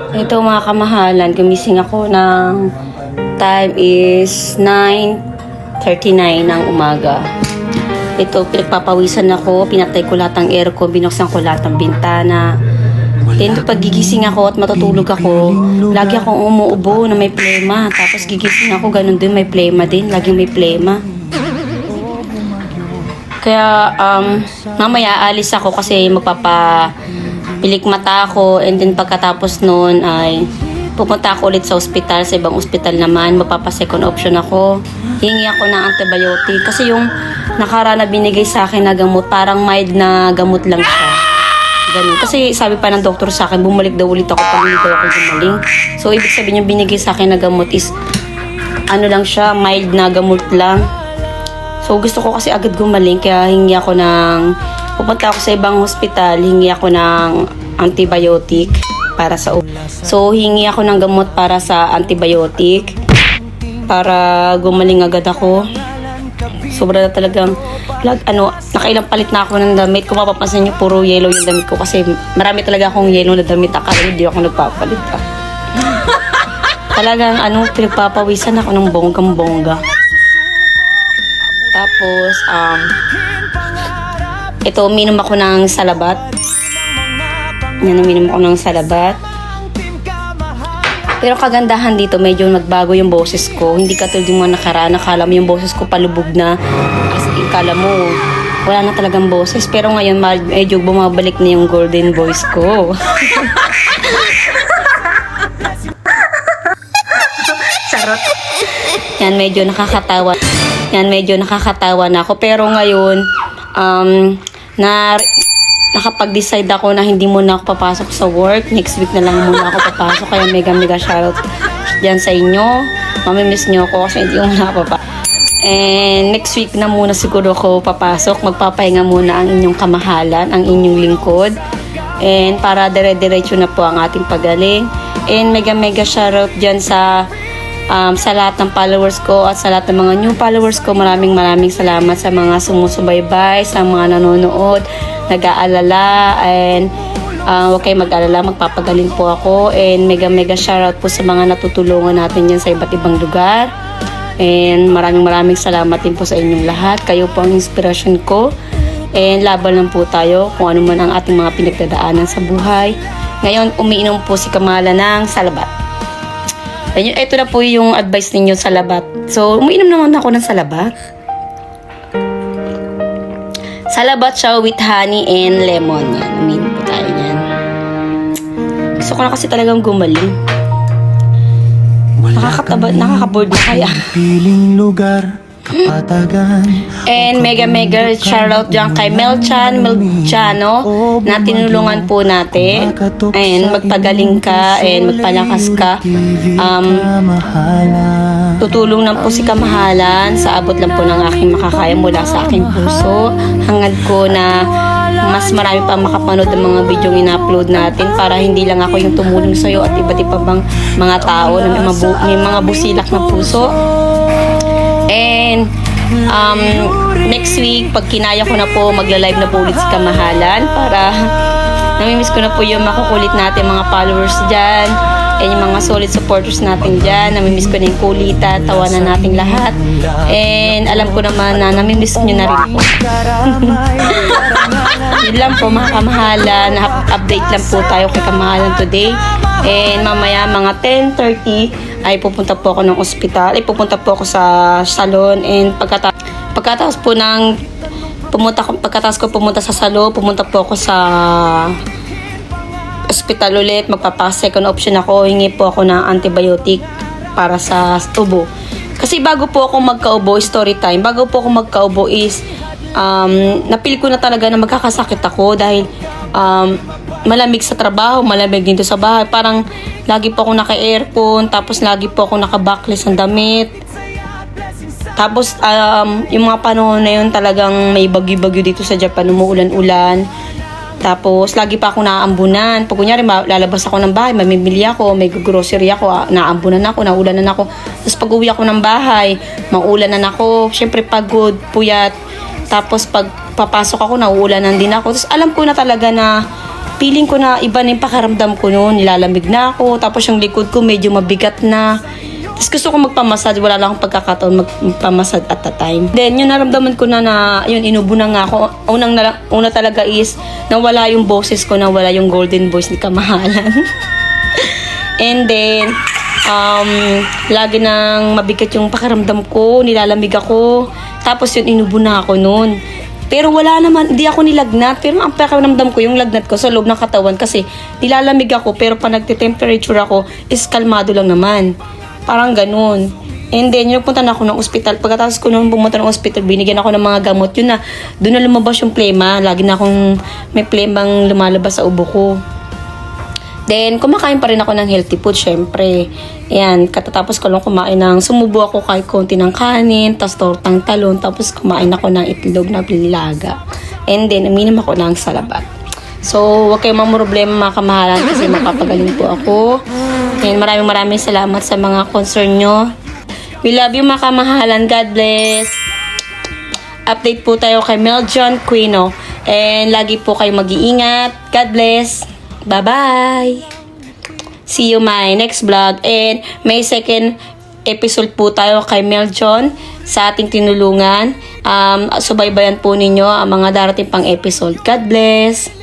Ito mga kamahalan, gumising ako ng time is 9:39 ng umaga. Ito, pinagpapawisan ako, pinatay ko lahat ng aircon, binuksan ko lahat ng bintana. Then, pag gigising ako at matutulog ako, lagi akong umuubo na may plema. Tapos gigising ako, ganun din, may plema din. Laging may plema. Kaya, mamaya alis ako kasi magpapapilik mata ako. And then, pagkatapos nun ay pupunta ako ulit sa ospital, sa ibang ospital naman. Magpapa-second option ako. Hingi ako ng antibiotic. Kasi yung nakaraan na binigay sa akin na gamot, parang mild na gamot lang siya. Ganun. Kasi sabi pa ng doktor sa akin, bumalik daw ulit ako pag hindi daw ako gumaling. So, ibig sabihin yung binigay sa akin na gamot is, ano lang siya, mild na gamot lang. So, gusto ko kasi agad gumaling, kaya hingi ako pupunta ako sa ibang hospital, hingi ako ng antibiotic para sa So, hingi ako ng gamot para sa antibiotic, para gumaling agad ako. Sobra na talagang, nakailang palit na ako ng damit. Kung mapapansin nyo, puro yellow yung damit ko kasi marami talaga akong yellow na damit. Akala hindi ako nagpapalit pa. Talagang, pinagpapawisan ako ng bonggang-bongga. Tapos, ito, uminom ako ng salabat. Yan, uminom ako ng salabat. Pero kagandahan dito, medyo nagbago yung boses ko. Hindi katulad yung mga nakaraan. Nakala mo yung boses ko palubog na. Kasi ikala mo, wala na talagang boses. Pero ngayon, medyo bumabalik na yung golden voice ko. Charot. Yan, medyo nakakatawa na ako. Pero ngayon, nakapag-decide ako na hindi muna ako papasok sa work. Next week na lang muna ako papasok. Kaya mega shoutout dyan sa inyo. Mamimiss nyo ako kasi hindi muna ako papasok. And next week na muna siguro ako papasok. Magpapahinga muna ang inyong kamahalan, ang inyong lingkod. And para dire-diretso na po ang ating pagaling. And mega shoutout dyan sa lahat ng followers ko at sa lahat ng mga new followers ko. Maraming salamat sa mga sumusubaybay, sa mga nanonood, nag-aalala, and huwag kayong mag-alala, magpapagaling po ako. And mega shoutout po sa mga natutulungan natin dyan sa iba't ibang lugar. And maraming salamat din po sa inyong lahat. Kayo po ang inspirasyon ko. And laban lang po tayo kung ano man ang ating mga pinagdadaanan sa buhay. Ngayon, umiinom po si Kamala ng salabat. Ito na po yung advice ninyo sa labat. So, umiinom naman ako ng salabat. Salabat siya with honey and lemon. Yan, umiinom po tayo yan. Gusto ko na kasi talagang gumaling. Nakaka-board na kaya. Piling lugar, kapatagan. And mega shoutout dyan kay Melchan Melchano na tinulungan po natin. And magpagaling ka and magpalakas ka. Tutulong lang po si Kamahalan sa abot lang po ng aking makakaya mula sa aking puso. Hangad ko na mas marami pa makapanood ng mga video in-upload natin para hindi lang ako yung tumulong sa'yo at iba't iba bang mga tao na may mga busilak na puso. And next week, pag kinaya ko na po, magla-live na po ulit si Kamahalan para namimiss ko na po yung makukulit natin mga followers dyan and yung mga solid supporters natin dyan. Namimiss ko na yung kulitan, tawanan natin lahat. And alam ko naman na namimiss nyo na rin po. Yun lang po mga Kamahalan. Update lang po tayo kay Kamahalan today. And mamaya mga 10:30 ay pupunta po ako ng ospital. Ay pupunta po ako sa salon. And pagkatapos po pagkatapos ko pumunta sa salon, pumunta po ako sa ospital ulit. Magpapa-second option ako. Hingi po ako ng antibiotic para sa ubo. Kasi bago po ako magkaubo, story time. Bago po ako magkaubo is napili ko na talaga na magkakasakit ako dahil malamig sa trabaho, malamig dito sa bahay. Parang lagi po ako naka-aircon, tapos lagi po ako naka-backless ng damit. Tapos yung mga panahon na yun talagang may bagyo-bagyo dito sa Japan, umuulan-ulan. Tapos lagi pa ako naaambunan. Pag kunyari lalabas ako ng bahay, mamimili ako, may grocery ako, naambunan ako, naulanan ako. Tapos pag uwi ako ng bahay, maulanan ako. Syempre pagod, puyat. Tapos pag papasok ako, nauulanan din ako. Tapos alam ko na talaga na feeling ko na iba na yung pakaramdam ko noon. Nilalamig na ako, tapos yung likod ko medyo mabigat na. Tapos gusto ko magpamassage, wala lang akong pagkakataon magpamassage at the time. Then, yung naramdaman ko na yun, inubo na nga ako. Una talaga is, nawala yung boses ko, nawala yung golden voice ni Kamahalan. And then, lagi nang mabigat yung pakaramdam ko, nilalamig ako. Tapos yun, inubo na ako noon. Pero wala naman, hindi ako nilagnat. Pero ang pakiramdam ko, yung lagnat ko sa loob ng katawan kasi nilalamig ako, pero pag nagte-temperature ako, is kalmado lang naman. Parang ganun. And then, yung punta na ako ng ospital. Pagkatapos ko nung pumunta ng ospital, binigyan ako ng mga gamot. Yun na, doon na lumabas yung plema. Lagi na akong may plemang lumalabas sa ubo ko. Then, kumakain pa rin ako ng healthy food, syempre. Ayan, katatapos ko lang kumain ng, sumubo ako kahit konti ng kanin, tapos tortang talon, tapos kumain ako ng itlog na pinilaga. And then, uminom ako ng salabat. So, huwag kayong mamroblema mga kamahalan kasi mapapagaling po ako. And maraming salamat sa mga concern nyo. We love you mga kamahalan. God bless. Update po tayo kay Mel John Quino. And lagi po kayo mag-iingat. God bless. Bye-bye! See you my next vlog. And may second episode po tayo kay Mel John sa ating tinulungan. Subaybayan po ninyo ang mga darating pang episode. God bless!